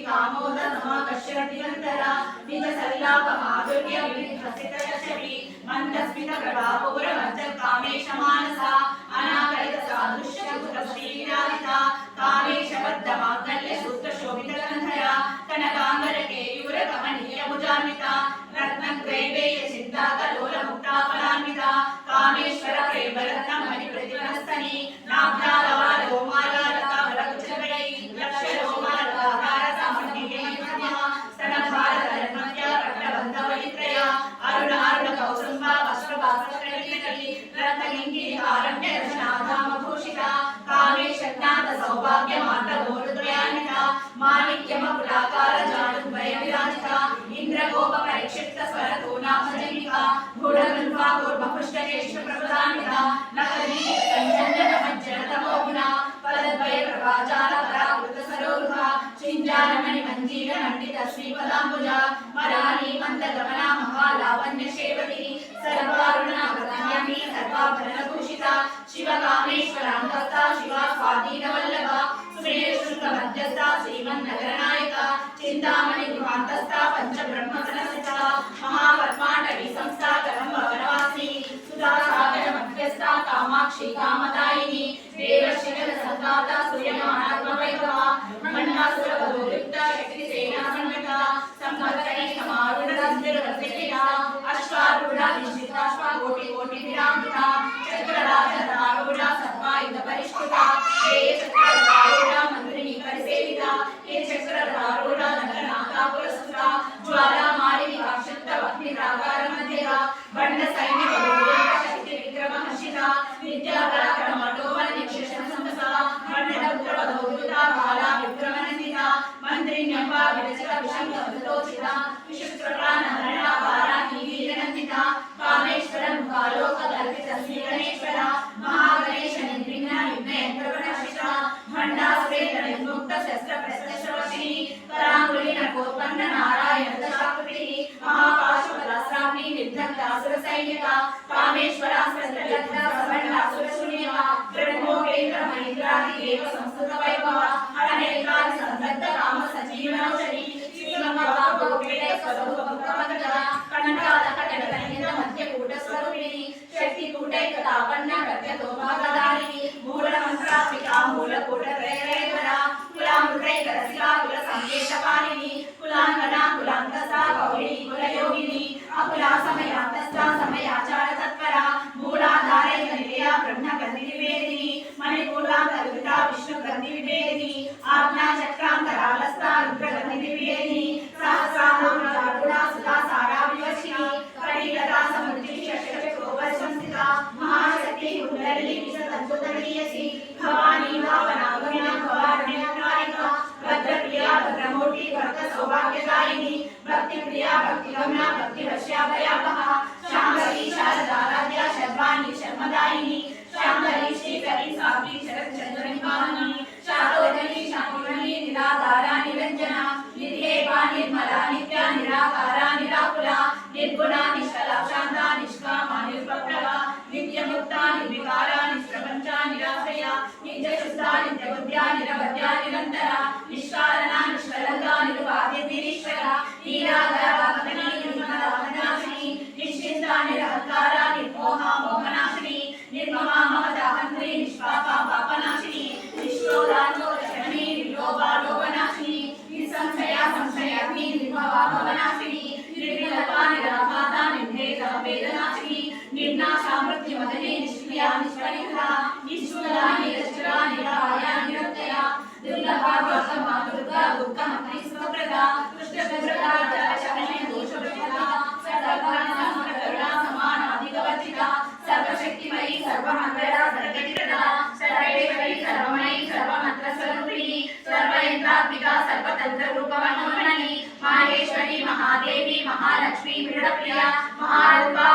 कामोद समाकर्षति निरन्तरा निज सल्लाप माधुर्य विहसित यशवी मंदस्मित प्रभापूर मज्जत कामेश मानसा अनाकलित सादृश्य पुत्र श्रीविराजिता कामेश बद्ध मांगल्य सूत्र शोभित गंधरा कनकांबर केयूर कमनीय भुजान्विता रत्न ग्रैवेय चिंता कलोल मुक्ताफलान्विता कामेश्वर प्रेमरत्न मणि प्रतिवनस्तनी नाभ्यालवा लोमाला लता वरकुचवै लक्ष लोमाला हार सामग्री नमः स्तन भारत रत्नज्ञ कट्टबंध वलित्रय अरुण अरुण कौसुम्बा वस्त्रवासकटली रत्नलिंगी आरण्य रचनाधाम भूषिता कामेश ज्ञात सौभाग्य माता गोरुद्रयान्विता माणिक्यम पुलाकार जानुद्वय विराजिता इंद्रगोप परिक्षिप्त स्वर तूनाभजनिका गूढ़गुल्फा गूर्भपुष्ट केश प्रभुदान्विता नगरी संजन्य नमज्जन तमोगुणा पदद्वय प्रभाजाल परावृत सरोरुहा चिंजानमणि मंजीर नंदित श्रीपदाम्बुजा मराली मंदगमना महालावण्य शेवती सर्वारुणा प्रधानी सर्वाभरण भूषिता शिवकामेश्वरान्तस्था शिवा स्वाधीनवल्लभा सुमेशुल्क मध्यस्था श्रीमन्नगरनायका चिंतामणि गृहान्तस्था पंचब्रह्मसनस्था महापद्माटवी संस्था कदम्बवनवासिनी सुधासागर मध्यस्था कामाक्षी कामदायिनी देवशिखर संघाता सूर्यमानात्मवैभवा मण्डासुरवधूलिप्ता शक्तिसेना संयुक्ता संवत्सरी समारूढ़ रंधिरवसिता अश्वारूढ़ निश्चिताश्वा कोटि कोटि विरामृता चक्रराजधारूढ़ सर्वायुध परिष्कृता हे चक्रधारूढ़ मंत्रिणी परिसेविता हे चक्रधारूढ़ नगरनाथा पुरस्कृता ज्वाला मालिनी वाक्षिप्त वह्निरागार मध्यगा बंड सैन्य शक्ति विक्रम हर्षिता विद्या पराक्रम अटोबल निक्षेषण संतसा बंडपुत्र वधूता बाला विक्रम नंदिता मंत्री न्यंबा विरचिता विशंग वदतोचिता विशुक्रप्राण हरणा वाराही वीर नंदिता कामेश्वर मुखालोक कल्पित श्री गणेश्वर महागणेश निर्विघ्न विघ्न यंत्रगणशिता भंडासुरेन्द्र निर्मुक्त शस्त्र प्रस्तशवशिनी करांगुली नकोत्पन्न नारायण दशाकृति महापाशुपदास्त्राग्नि विद्धक्तासुर सैनिका कामेश्वरास्त्रलब्धा सवंडासुर शून्यवा ब्रह्मोपेन्द्र महेन्द्रादि देव संस्कृत वैभव हरणेकादि संदग्ध काम संजीवनौषधि शिवमवा गोपीडे स्वरूप भक्तमगदा कण्ठाद कटकटनिंद मध्य कूट स्वरूपिणी शक्ति कूटैकतापन्न गत्यतोमगदारिणी मूल मंत्रात्मिका मूल कूट त्रयरेवरा कुलामृतैक रसिका कुल संकेत पाणिनी कुलांगना कुलांतसा गौरी कुलयोगिनी अकुला समयांतस्था समयाचार तत्परा मूलाधारैक निलया ब्रह्म गंधि विवेदिनी मणिपूर्णांतर्गता विष्णु गंधि विवेदिनी आज्ञा चक्रांतरालस्था रुद्र गंधि विवेदिनी सहस्रारुणा सुधा सारा विवशिनी कटिलता समुद्री शशचक्रोपर संस्थिता महाशक्ति कुंडली विशतद्भुतगीयसी भवानी भावना गमना भवारण्यकारिका भद्रप्रिया भद्रमूर्ति भक्त सौभाग्यदायिनी भक्ति प्रिया भक्ति गमना भक्ति वश्या भयावहा शांभवी शारदाराध्या शर्वाणी शर्मदायिनी शांभवी श्रीकरी साध्वी शरद चंद्रनिवाहिनी शारोदनी शांतिमयी निराधारा निरंजना निर्लेपा निर्मला नित्या निराकारा निराकुला निर्गुणा निष्कला शांता निष्कामा निर्विप्रभा नित्यमुक्ता निर्विकारा निष्प्रपंचा निराश्रया नित्यशुद्धा नित्यबुद्ध्या निरवध्या निरंतरा निष्कारणा निष्कलंका निरुपाधि निरीश्वरा नीराधरा भक्तनी निर्मला भक्तनाशिनी निश्चिंता निरहंकारा निर्मोहा मोहनाशिनी निर्ममा ममता हंत्री निष्पापा पापनाशिनी निष्क्रोधानोदशनी निर्लोभा लोभनाशिनी निसंशया संशयाग्नि निर्भवा भवनाशिनी निर्विकल्पा निराघाता निर्भेद वेदनाशिनी निर्नाशा मृत्युमदने निष्क्रिया निष्परिग्रहा निष्ठुरा निरचरा निराया निरत्यया दुर्लभा गौतमा दुर्गा दुःखहन्त्री सुखप्रदा कृष्णप्रदा जलशमने दोषप्रदा सर्वकारणा समकरुणा समानाधिकवर्जिता सर्वशक्तिमयी सर्वमङ्गला सर्वगतिप्रदा सर्वेश्वरी सर्वमयी सर्वमन्त्र स्वरूपिणी सर्वयंत्रात्मिका सर्वतन्त्ररूपमनोन्मणि माहेश्वरी महादेवी महालक्ष्मी मृडप्रिया महारूपा